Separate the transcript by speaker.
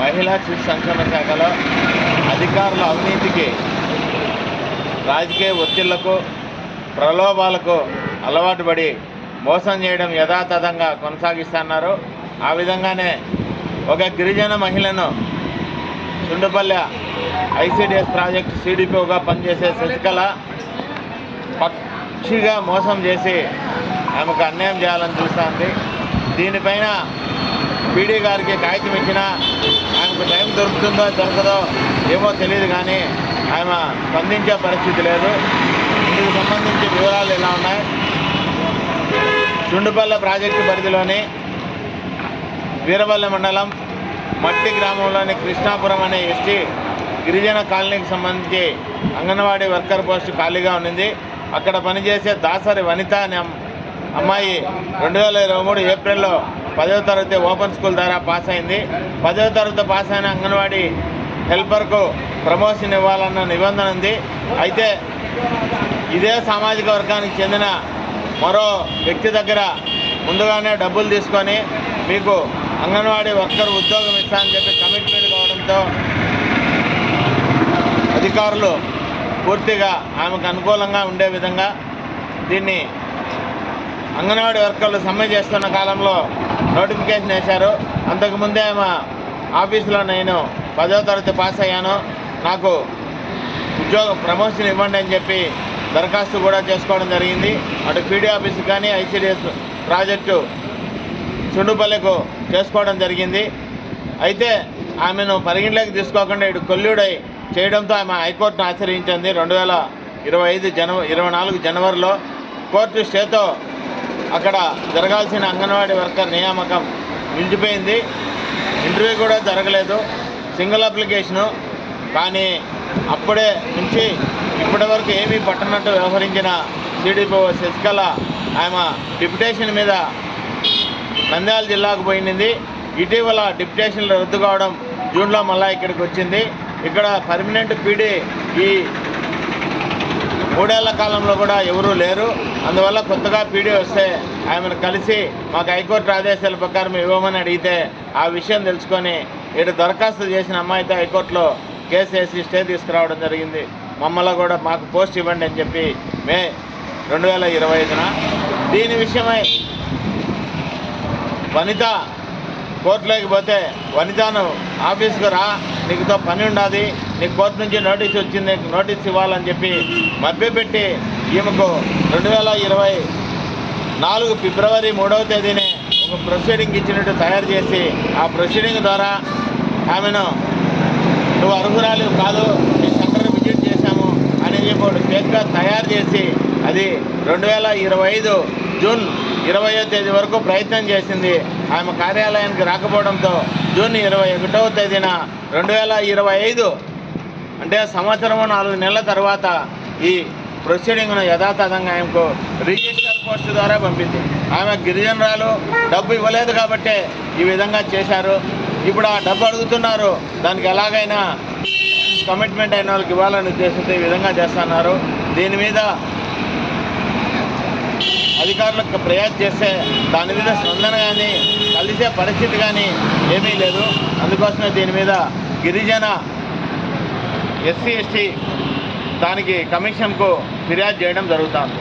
Speaker 1: మహిళా శిశు సంక్షేమ శాఖలో అధికారుల అవినీతికి, రాజకీయ ఒత్తిళ్లకు, ప్రలోభాలకు అలవాటు పడి మోసం చేయడం యథాతథంగా కొనసాగిస్తున్నారు. ఆ విధంగానే ఒక గిరిజన మహిళను చుండుపల్లె ఐసిడిఎస్ ప్రాజెక్టు సిడిపిఓగా పనిచేసే శశికళ పక్షిగా మోసం చేసి ఆమెకు అన్యాయం చేయాలని చూస్తుంది. దీనిపైన పీడీ గారికి కాగితం ఇచ్చినా ఆమెకు టైం దొరుకుతుందో దొరకదో ఏమో తెలియదు, కానీ ఆమె స్పందించే పరిస్థితి లేదు. ఇందుకు సంబంధించి వివరాలు ఎలా ఉన్నాయి? చుండుపల్లె ప్రాజెక్టు పరిధిలోని వీరవల్లి మండలం మట్టి గ్రామంలోని కృష్ణాపురం అనే ఎస్టీ గిరిజన కాలనీకి సంబంధించి అంగన్వాడీ వర్కర్ పోస్టు ఖాళీగా ఉన్నింది. అక్కడ పనిచేసే దాసరి వనిత అనే అమ్మాయి 2023 ఏప్రిల్లో 10వ తరగతి ఓపెన్ స్కూల్ ద్వారా పాస్ అయింది. 10వ తరగతి పాస్ అయిన అంగన్వాడీ హెల్పర్కు ప్రమోషన్ ఇవ్వాలన్న నిబంధన ఉంది. అయితే ఇదే సామాజిక వర్గానికి చెందిన మరో వ్యక్తి దగ్గర ముందుగానే డబ్బులు తీసుకొని మీకు అంగన్వాడీ వర్కర్ ఉద్యోగం ఇస్తానని చెప్పి కమిట్మెంట్ కావడంతో అధికారులు పూర్తిగా ఆమెకు అనుకూలంగా ఉండే విధంగా దీన్ని అంగన్వాడీ వర్కర్లు సమ్మె చేస్తున్న కాలంలో నోటిఫికేషన్ వేశారు. అంతకుముందే ఆమె ఆఫీసులో నేను 10వ తరగతి పాస్ అయ్యాను, నాకు ప్రమోషన్ ఇవ్వండి అని చెప్పి దరఖాస్తు కూడా చేసుకోవడం జరిగింది. అటు పీడీ ఆఫీసు కానీ ఐసిడిఎస్ ప్రాజెక్టు చుండుపల్లెకు చేసుకోవడం జరిగింది. అయితే ఆమెను పరిగణలోకి తీసుకోకుండా ఇటు కొల్లుడై చేయడంతో ఆమె హైకోర్టును ఆశ్రయించింది. 2024 జనవరిలో కోర్టు స్టేతో అక్కడ జరగాల్సిన అంగన్వాడీ వర్కర్ నియామకం నిలిచిపోయింది. ఇంటర్వ్యూ కూడా జరగలేదు, సింగిల్ అప్లికేషను. కానీ అప్పుడే నుంచి ఇప్పటి వరకు ఏమీ పట్టనట్టు వ్యవహరించిన సిడిపిఓ శశికళ ఆమె డిప్యుటేషన్ మీద నంద్యాల జిల్లాకు పోయింది. ఇటీవల డిప్యుటేషన్లు రద్దు కావడం జూన్లో మళ్ళీ ఇక్కడికి వచ్చింది. ఇక్కడ పర్మనెంట్ పీడీ ఈ 3 ఏళ్ల కాలంలో కూడా ఎవరూ లేరు. అందువల్ల కొత్తగా పీడీ వస్తే ఆమెను కలిసి మాకు హైకోర్టు ఆదేశాల ప్రకారం ఇవ్వమని అడిగితే ఆ విషయం తెలుసుకొని ఇటు దరఖాస్తు చేసిన అమ్మాయితో హైకోర్టులో కేసు వేసి స్టే తీసుకురావడం జరిగింది. మమ్మల్ని కూడా మాకు పోస్ట్ ఇవ్వండి అని చెప్పి మే 2025న దీని విషయమై వనిత కోర్టులోకి పోతే వనితను ఆఫీస్కు రా, నీకుతో పని ఉండాలి, నీకు కోర్టు నుంచి నోటీస్ వచ్చింది, నోటీస్ ఇవ్వాలని చెప్పి మభ్యపెట్టి ఈమెకు 2024 ఫిబ్రవరి 3వ తేదీనే ఒక ప్రొసీడింగ్ ఇచ్చినట్టు తయారు చేసి ఆ ప్రొసీడింగ్ ద్వారా ఆమెను నువ్వు అర్హురాలు కాదు, మేము సెంటర్ విజిట్ చేశాము అని చెప్పి ఒక ఫేక్గా తయారు చేసి అది 2025 జూన్ 20వ తేదీ వరకు ప్రయత్నం చేసింది. ఆమె కార్యాలయానికి రాకపోవడంతో జూన్ 21వ తేదీన 2025 అంటే సంవత్సరము 4 నెలల తర్వాత ఈ ప్రొసీడింగ్ను యథాతథంగా ఆమెకు రిజిస్టర్ పోస్ట్ ద్వారా పంపింది. ఆమె గిరిజనురాలు, డబ్బు ఇవ్వలేదు కాబట్టే ఈ విధంగా చేశారు. ఇప్పుడు ఆ డబ్బు అడుగుతున్నారు, దానికి ఎలాగైనా కమిట్మెంట్ అయిన వాళ్ళకి ఇవ్వాలని ఉద్దేశంతో ఈ విధంగా చేస్తున్నారు. దీని మీద అధికారులకు ఫిర్యాదు చేస్తే దాని మీద స్పందన కానీ కలిసే పరిస్థితి కానీ ఏమీ లేదు. అందుకోసమే దీని మీద గిరిజన ఎస్సీ ఎస్టీ దానికి కమిషన్కు ఫిర్యాదు చేయడం జరుగుతుంది.